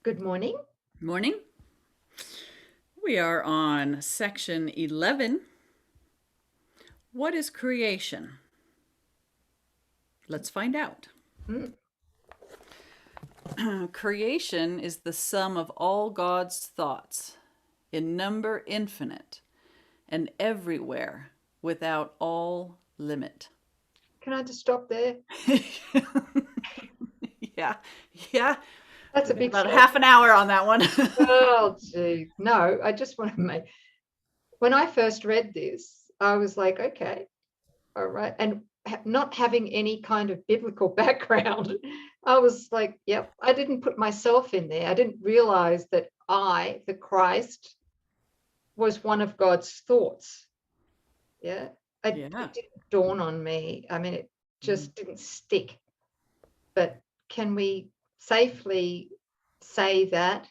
Good morning. Morning. We are on section 11. What is creation? Let's find out. Mm. Creation is the sum of all God's thoughts, in number infinite, and everywhere, without all limit. Can I just stop there? Yeah, yeah. That's We a got big about statement. half an hour on that one. Oh, gee. No, I just want to make. When I first read this, I was like, okay, all right. And not having any kind of biblical background, I was like, yep, I didn't put myself in there. I didn't realize that I, the Christ, was one of God's thoughts. Yeah. It Yeah. didn't dawn on me. I mean, it Mm. just didn't stick. But can we safely say that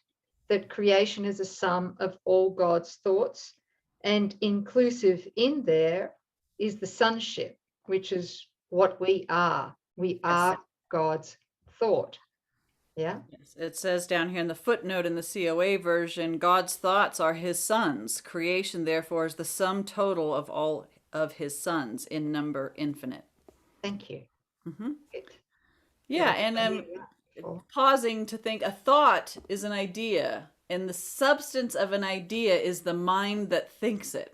creation is a sum of all God's thoughts, and inclusive in there is the sonship, which is what we are. We Yes. are God's thought. Yeah. Yes. It says down here in the footnote in the COA version, God's thoughts are his sons. Creation, therefore, is the sum total of all of his sons in number infinite. Thank you. Hmm. Good. Good. Yeah, I've and never heard that before. pausing to think a thought is an idea, and the substance of an idea is the mind that thinks it.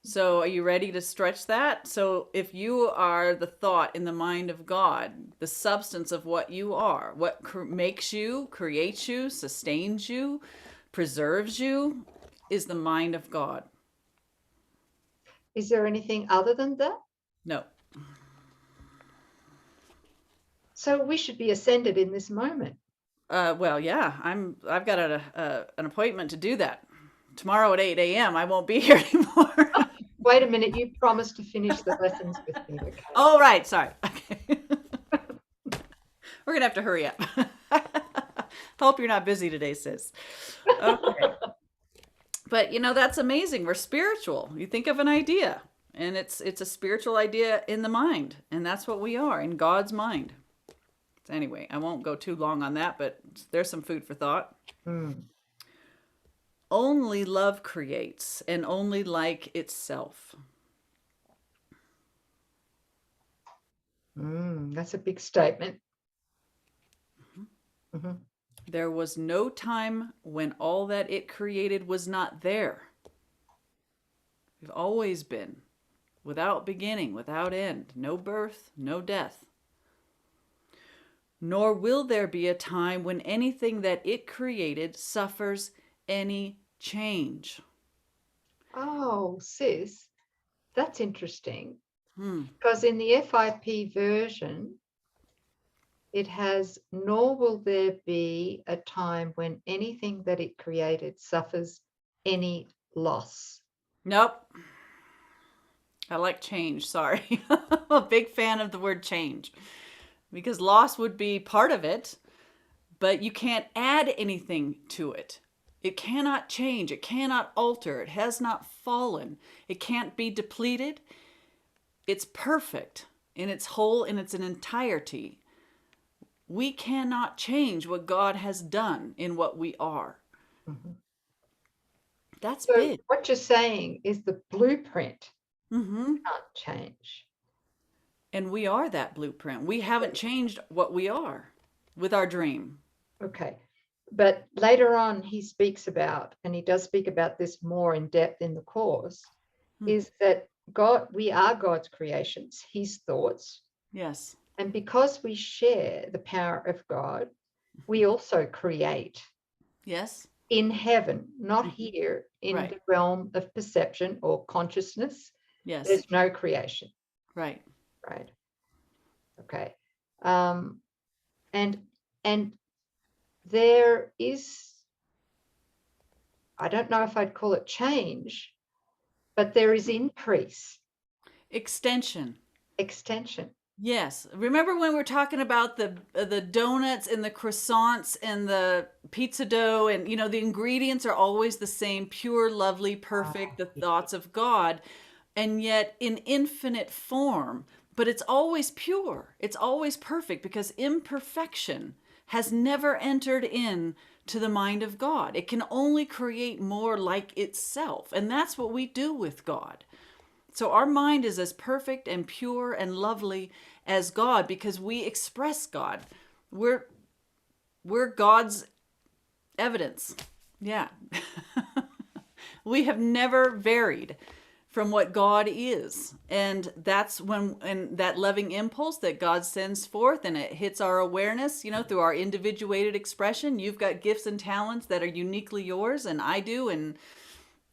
So, are you ready to stretch that? So, if you are the thought in the mind of God, the substance of what you are, what makes you, creates you, sustains you, preserves you, is the mind of God. Is there anything other than that? No. So we should be ascended in this moment. Well, yeah, I've got an appointment to do that tomorrow at 8 a.m. I won't be here anymore. Wait a minute, you promised to finish the lessons with me. Okay. Oh, right. Sorry. Okay. We're going to have to hurry up. Hope you're not busy today, sis. Okay. But that's amazing. We're spiritual. You think of an idea, and it's a spiritual idea in the mind, and that's what we are in God's mind. So anyway, I won't go too long on that, but there's some food for thought. Mm. Only love creates, and only like itself. That's a big statement. Mm-hmm. There was no time when all that it created was not there. We've always been, without beginning, without end, no birth, no death. Nor will there be a time when anything that it created suffers any change. Oh, sis, that's interesting Hmm. because in the FIP version, it has, nor will there be a time when anything that it created suffers any loss. Nope. I like change, sorry. I'm a big fan of the word change because loss would be part of it, but you can't add anything to it. It cannot change. It cannot alter. It has not fallen. It can't be depleted. It's perfect in its whole, in its entirety. We cannot change what God has done in what we are. Mhm. That's So big. what you're saying is the blueprint Mm-hmm. can't change. And we are that blueprint. We haven't changed what we are with our dream. Okay. But later on, he speaks about, and he does speak about this more in depth in the course, Hmm. is that God, we are God's creations, his thoughts. Yes. And because we share the power of God, we also create Yes. in heaven, not Mm-hmm. here in Right. the realm of perception or consciousness. Yes. There's no creation, Right. right? Okay. Um, and and there is, I don't know if I'd call it change, but there is increase, Extension. extension. Yes. Remember when we're talking about the donuts and the croissants and the pizza dough and the ingredients are always the same, pure, lovely, perfect, the Yeah. thoughts of God, and yet in infinite form, but it's always pure. It's always perfect because imperfection has never entered in to the mind of God. It can only create more like itself. And that's what we do with God. So our mind is as perfect and pure and lovely as God because we express God. We're God's evidence. Yeah. We have never varied from what God is. And that's when, and that loving impulse that God sends forth and it hits our awareness, through our individuated expression. You've got gifts and talents that are uniquely yours, and I do, and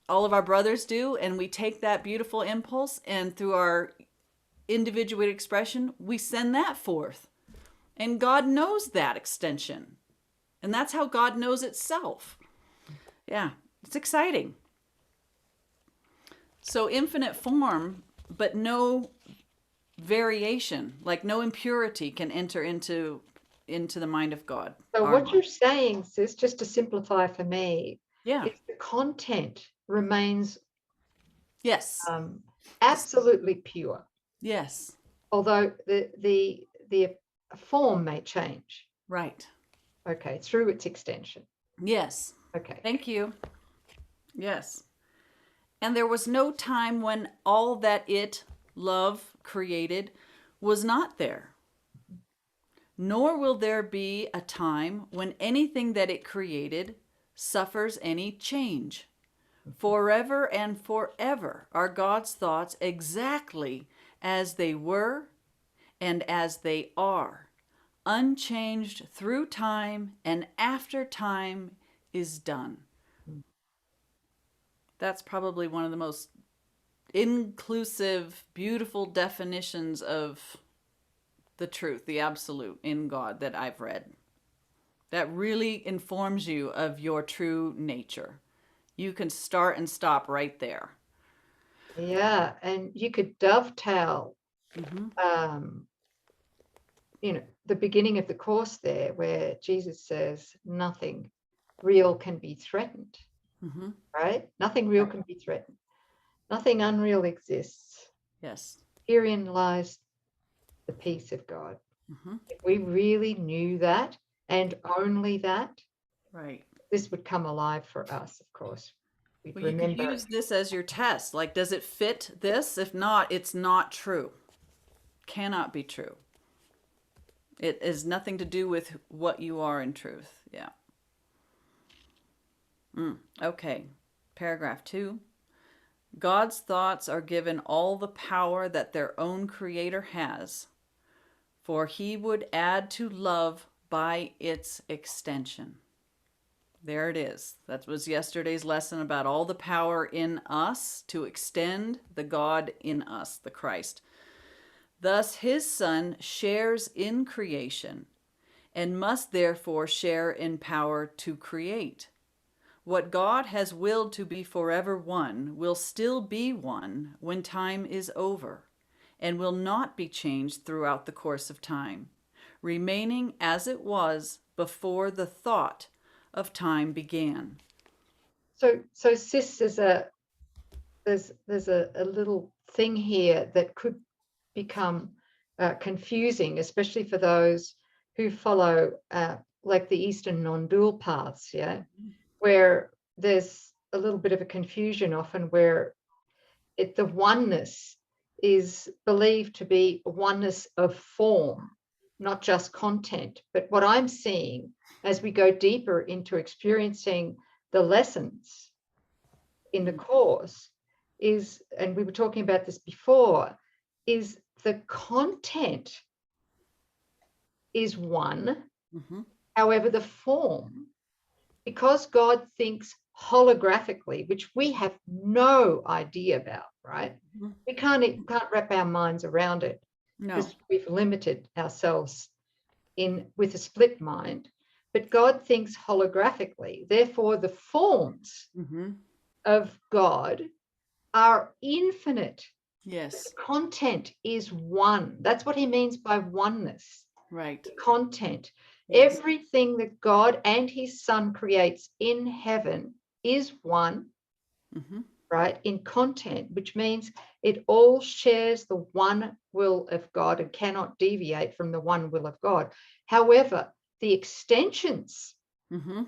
all of our brothers do. And we take that beautiful impulse, and through our individuated expression, we send that forth. And God knows that extension. And that's how God knows itself. Yeah, it's exciting. So infinite form, but no variation, like no impurity can enter into the mind of God. So our what mind. you're saying, sis, just to simplify for me, Yeah. is the content remains Yes. absolutely pure, Yes. although the form may change. Right. Okay, through its extension. Yes. Okay. Thank you. Yes. And there was no time when all that it, love, created was not there. Nor will there be a time when anything that it created suffers any change. Forever and forever are God's thoughts exactly as they were and as they are, unchanged through time and after time is done. That's probably one of the most inclusive, beautiful definitions of the truth, the absolute in God that I've read. That really informs you of your true nature. You can start and stop right there. Yeah, and you could dovetail, the beginning of the course there, where Jesus says nothing real can be threatened, right? Nothing real can be threatened. Nothing unreal exists. Yes. Herein lies the peace of God. If we really knew that and only that, Right. this would come alive for us, of course. We'd Well, you could remember. use this as your test. Like, does it fit this? If not, it's not true. Cannot be true. It has nothing to do with what you are in truth. Yeah. Okay. Paragraph 2. God's thoughts are given all the power that their own creator has, for he would add to love by its extension. There it is. That was yesterday's lesson about all the power in us to extend the God in us, the Christ. Thus, his Son shares in creation and must therefore share in power to create. What God has willed to be forever one will still be one when time is over, and will not be changed throughout the course of time, remaining as it was before the thought of time began. So sis, there's a little thing here that could become confusing, especially for those who follow like the Eastern non-dual paths, yeah, where there's a little bit of a confusion often where the oneness is believed to be oneness of form, not just content. But what I'm seeing as we go deeper into experiencing the lessons in the course is, and we were talking about this before, is the content is one. However, the form, because God thinks holographically, which we have no idea about, right? We can't wrap our minds around it because we've limited ourselves with a split mind. But God thinks holographically. Therefore, the forms of God are infinite. Yes. The content is one. That's what he means by oneness. Right. The content. Yes. Everything that God and his Son creates in heaven is one, right, in content, which means it all shares the one will of God and cannot deviate from the one will of God. However, the extensions Mm-hmm.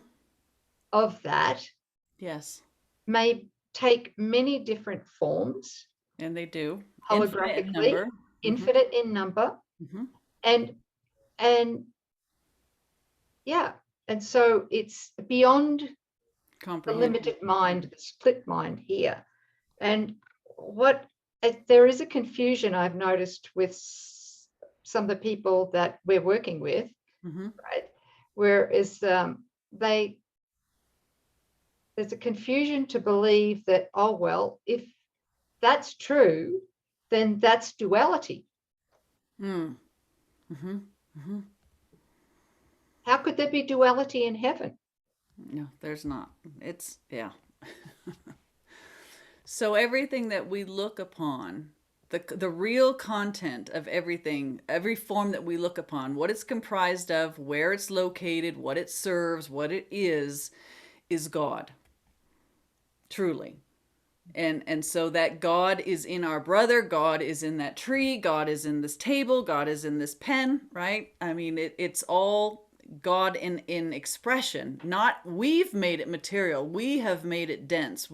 of that Yes. may take many different forms, And they do. Infinite in holographically, number. Mm-hmm. infinite in number, Mm-hmm. and and yeah, and so it's beyond the Comprehension. limited mind, the split mind here. And what there is a confusion I've noticed with some of the people that we're working with, Mm-hmm. right? Whereas there's a confusion to believe that, oh, well, if that's true, then that's duality. Mm. Mm-hmm. Mm-hmm. How could there be duality in heaven? No, there's not. It's, yeah. So everything that we look upon, the real content of everything, every form that we look upon, what it's comprised of, where it's located, what it serves, what it is God, truly. And so that God is in our brother, God is in that tree, God is in this table, God is in this pen, right? I mean, it's all God in expression. Not we've made it material, we have made it dense.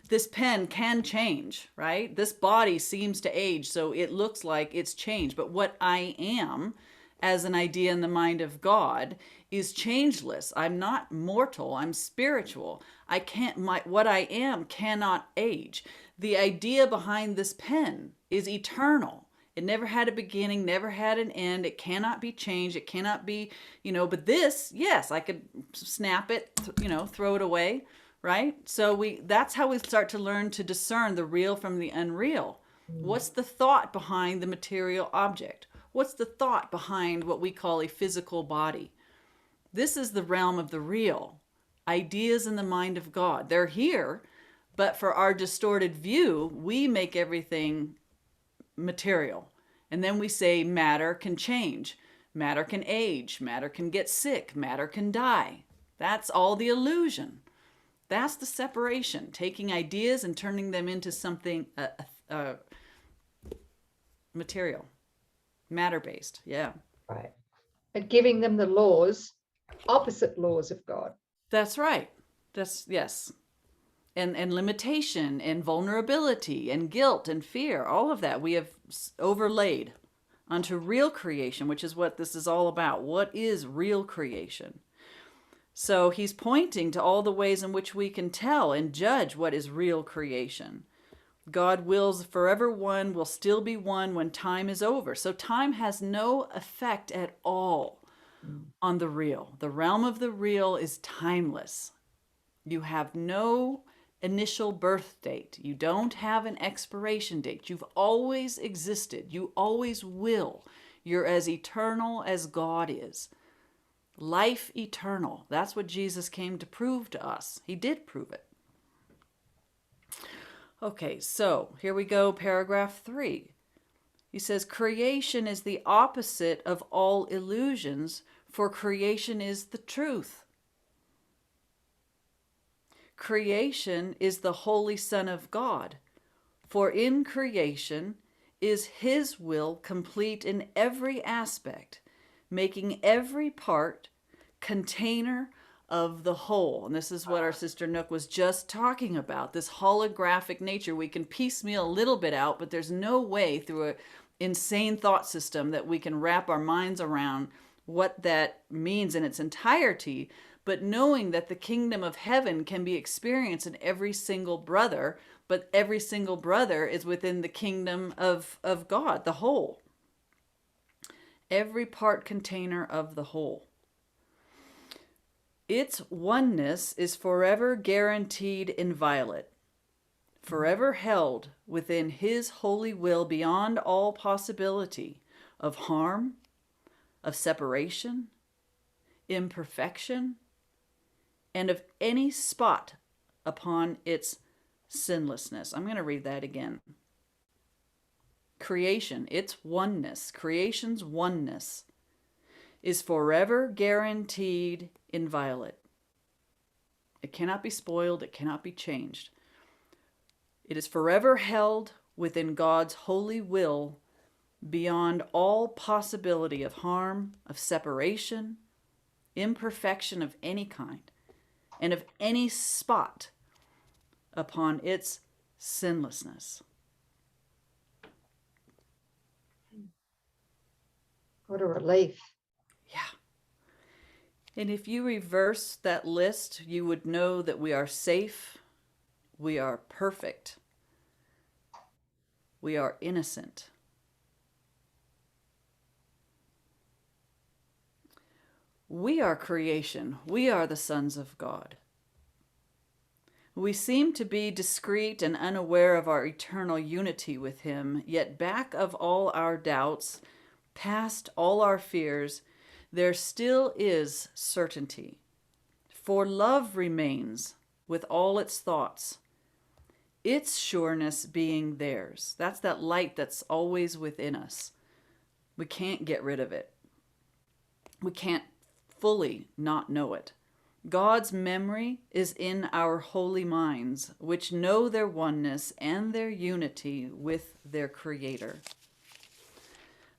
This pen can change, right? This body seems to age, so it looks like it's changed. But what I am as an idea in the mind of God is changeless. I'm not mortal, I'm spiritual. I can't what I am cannot age. The idea behind this pen is eternal. It never had a beginning, never had an end. It cannot be changed. It cannot be, but this, yes, I could snap it, throw it away, right? So that's how we start to learn to discern the real from the unreal. What's the thought behind the material object? What's the thought behind what we call a physical body? This is the realm of the real. Ideas in the mind of God. They're here, but for our distorted view, we make everything material. And then we say matter can change, matter can age, matter can get sick, matter can die. That's all the illusion. That's the separation, taking ideas and turning them into something material, matter-based. Yeah. Right. And giving them the laws, opposite laws of God. That's right. Yes. And limitation and vulnerability and guilt and fear, all of that we have overlaid onto real creation, which is what this is all about. What is real creation? So he's pointing to all the ways in which we can tell and judge what is real creation. God wills forever one, will still be one when time is over. So time has no effect at all on the real. The realm of the real is timeless. You have no initial birth date. You don't have an expiration date. You've always existed. You always will. You're as eternal as God is. Life eternal. That's what Jesus came to prove to us. He did prove it. Okay, so here we go, paragraph 3. He says, creation is the opposite of all illusions, for creation is the truth. Creation is the Holy Son of God, for in creation is His will complete in every aspect, making every part container of the whole. And this is what our sister Nouk was just talking about, this holographic nature. We can piecemeal a little bit out, but there's no way through an insane thought system that we can wrap our minds around what that means in its entirety. But knowing that the kingdom of heaven can be experienced in every single brother, but every single brother is within the kingdom of God, the whole. Every part container of the whole. Its oneness is forever guaranteed inviolate, forever held within His holy will beyond all possibility of harm, of separation, imperfection, and of any spot upon its sinlessness. I'm going to read that again. Creation, its oneness, creation's oneness, is forever guaranteed inviolate. It cannot be spoiled, it cannot be changed. It is forever held within God's holy will beyond all possibility of harm, of separation, imperfection of any kind, and of any spot upon its sinlessness. What a relief. Yeah. And if you reverse that list, you would know that we are safe, we are perfect, we are innocent. We are creation. We are the sons of God. We seem to be discreet and unaware of our eternal unity with Him, yet back of all our doubts, past all our fears, there still is certainty. For love remains with all its thoughts, its sureness being theirs. That's that light that's always within us. We can't get rid of it. We can't fully not know it. God's memory is in our holy minds, which know their oneness and their unity with their Creator.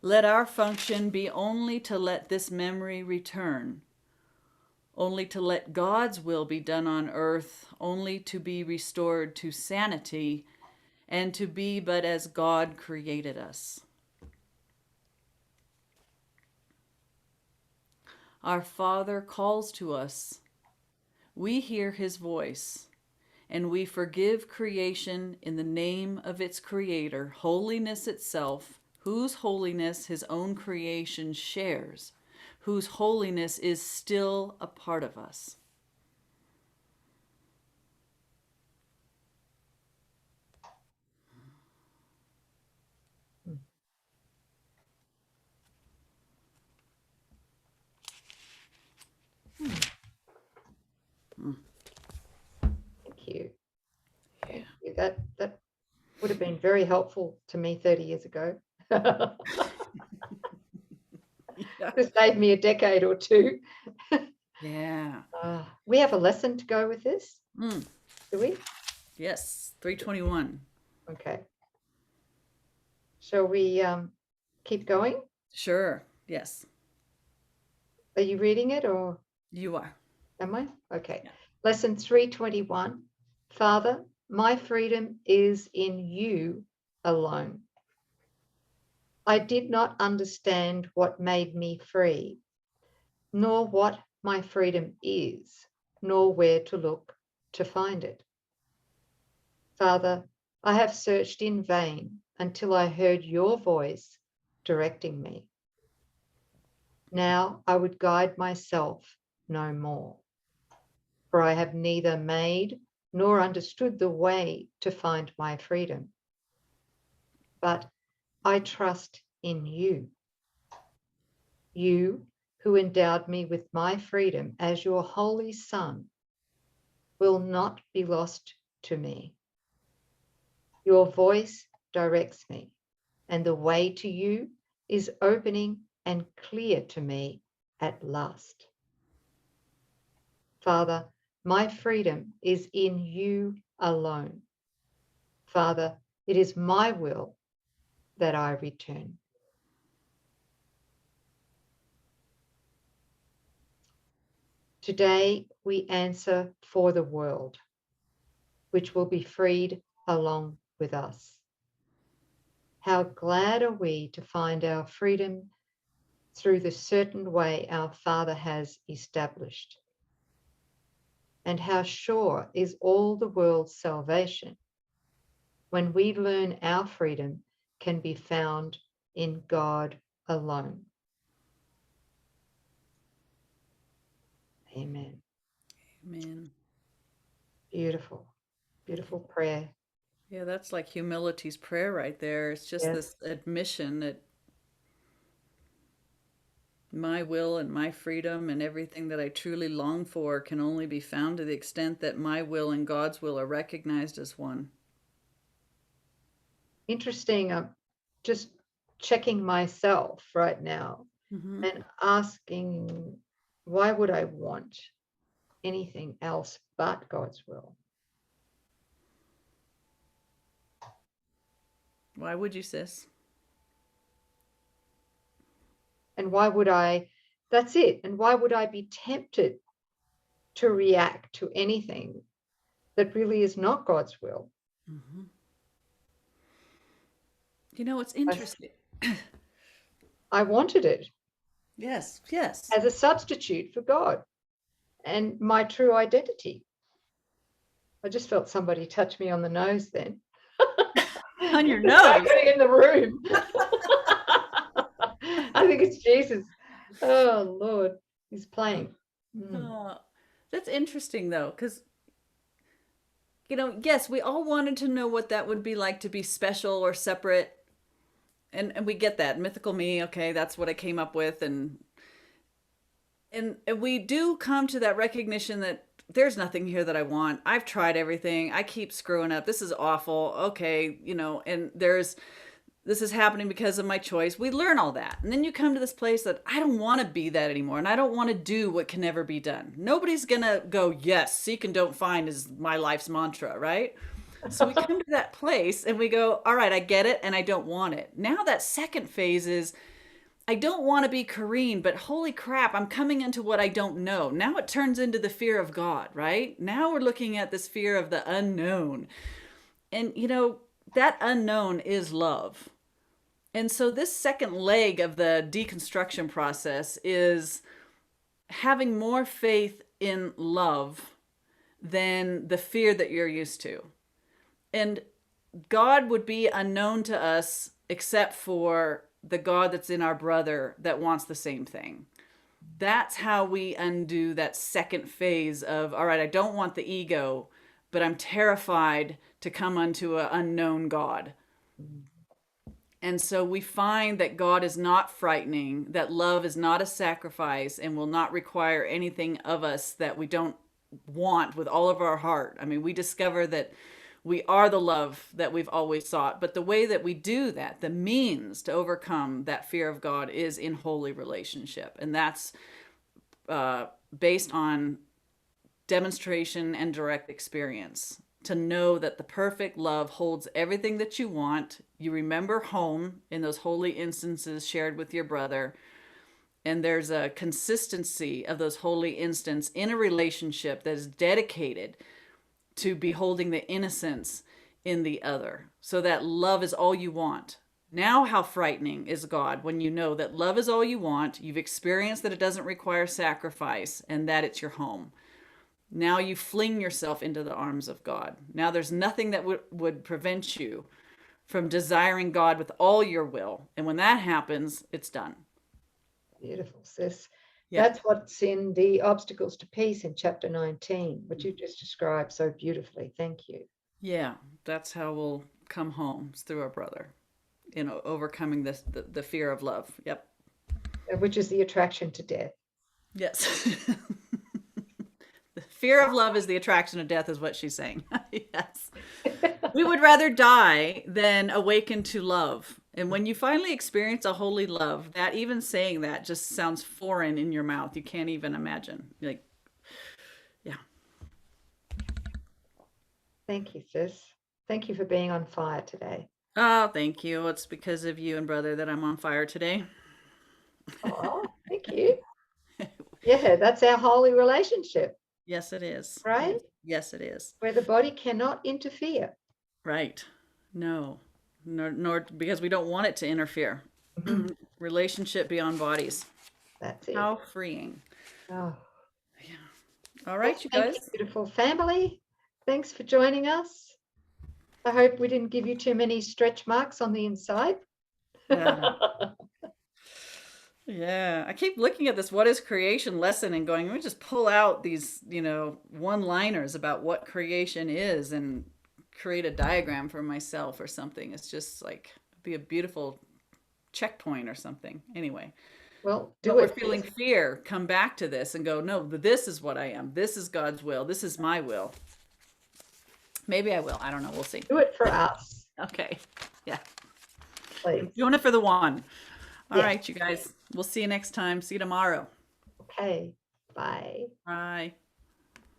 Let our function be only to let this memory return, only to let God's will be done on earth, only to be restored to sanity, and to be but as God created us. Our Father calls to us. We hear His voice, and we forgive creation in the name of its Creator, holiness itself, whose holiness His own creation shares, whose holiness is still a part of us. Thank you. Thank you. That would have been very helpful to me 30 years ago. Yeah. It saved me a decade or two. Yeah. We have a lesson to go with this, do we? Yes, 321. Okay. Shall we keep going? Sure. Yes, Are you reading it or you are. am I? Okay. Yeah. Lesson 321. Father, my freedom is in you alone. I did not understand what made me free, nor what my freedom is, nor where to look to find it. Father, I have searched in vain until I heard your voice directing me. Now I would guide myself no more, for I have neither made nor understood the way to find my freedom. But I trust in you, you who endowed me with my freedom as your holy Son will not be lost to me. Your voice directs me, and the way to you is opening and clear to me at last. Father, my freedom is in you alone. Father, it is my will that I return. Today we answer for the world, which will be freed along with us. How glad are we to find our freedom through the certain way our Father has established. And how sure is all the world's salvation when we learn our freedom can be found in God alone. Amen. Amen. Beautiful, beautiful prayer. Yeah, that's like humility's prayer right there. It's just Yes. this admission that my will and my freedom and everything that I truly long for can only be found to the extent that my will and God's will are recognized as one. Interesting. I'm just checking myself right now Mm-hmm. and asking, why would I want anything else but God's will? Why would you, sis? And why would I, that's it. And why would I be tempted to react to anything that really is not God's will? Mm-hmm. You know, it's interesting. I wanted it. Yes, yes. As a substitute for God and my true identity. I just felt somebody touch me on the nose then. On your It's nose? happening in the room. I think it's Jesus. Oh, Lord. He's playing. That's interesting, though, because, you know, yes, we all wanted to know what that would be like to be special or separate. And we get that. Mythical me, okay, that's what I came up with. And we do come to that recognition that there's nothing here that I want. I've tried everything. I keep screwing up. This is awful. Okay, you know, and this is happening because of my choice. We learn all that. And then you come to this place that I don't want to be that anymore. And I don't want to do what can never be done. Nobody's going to go, yes, seek and don't find is my life's mantra, right? So we come to that place and we go, all right, I get it and I don't want it. Now that second phase is, I don't want to be Coreen, but holy crap, I'm coming into what I don't know. Now it turns into the fear of God, right? Now we're looking at this fear of the unknown. And, you know, that unknown is love. And so this second leg of the deconstruction process is having more faith in love than the fear that you're used to. And God would be unknown to us except for the God that's in our brother that wants the same thing. That's how we undo that second phase of, all right, I don't want the ego, but I'm terrified to come unto an unknown God. And so we find that God is not frightening, that love is not a sacrifice and will not require anything of us that we don't want with all of our heart. I mean, we discover that we are the love that we've always sought. But the way that we do that, the means to overcome that fear of God is in holy relationship. And that's based on demonstration and direct experience. To know that the perfect love holds everything that you want. You remember home in those holy instances shared with your brother. And there's a consistency of those holy instances in a relationship that is dedicated to beholding the innocence in the other, so that love is all you want. Now, how frightening is God when you know that love is all you want, you've experienced that it doesn't require sacrifice, and that it's your home. Now you fling yourself into the arms of God. Now there's nothing that would prevent you from desiring God with all your will. And when that happens, it's done. Beautiful, sis. Yeah. That's what's in the Obstacles to Peace in chapter 19, which you just described so beautifully. Thank you. Yeah, that's how we'll come home. It's through our brother, you know, overcoming the fear of love. Yep. Which is the attraction to death. Yes. The fear of love is the attraction of death is what she's saying. Yes. We would rather die than awaken to love. And when you finally experience a holy love, that even saying that just sounds foreign in your mouth. You can't even imagine. Like, yeah. Thank you, sis. Thank you for being on fire today. Oh, thank you. It's because of you and brother that I'm on fire today. Oh, thank you. Yeah, that's our holy relationship. Yes, it is. Right? Yes, it is. Where the body cannot interfere. Right. No. Nor because we don't want it to interfere. Relationship beyond bodies. That's it. How freeing. Oh. Yeah. All right, well, you guys. Thank you, beautiful family. Thanks for joining us. I hope we didn't give you too many stretch marks on the inside. Yeah. Yeah, I keep looking at this what is creation lesson and going, let me just pull out these, you know, one-liners about what creation is and create a diagram for myself or something. It's just like be a beautiful checkpoint or something. Anyway, well, but we're feeling fear, come back to this and go, no, this is what I am. This is God's will. This is my will. Maybe I will. I don't know. We'll see. Do it for us. Okay. Yeah. Please. Doing it for the one. All right, you guys. We'll see you next time. See you tomorrow. Okay. Bye. Bye.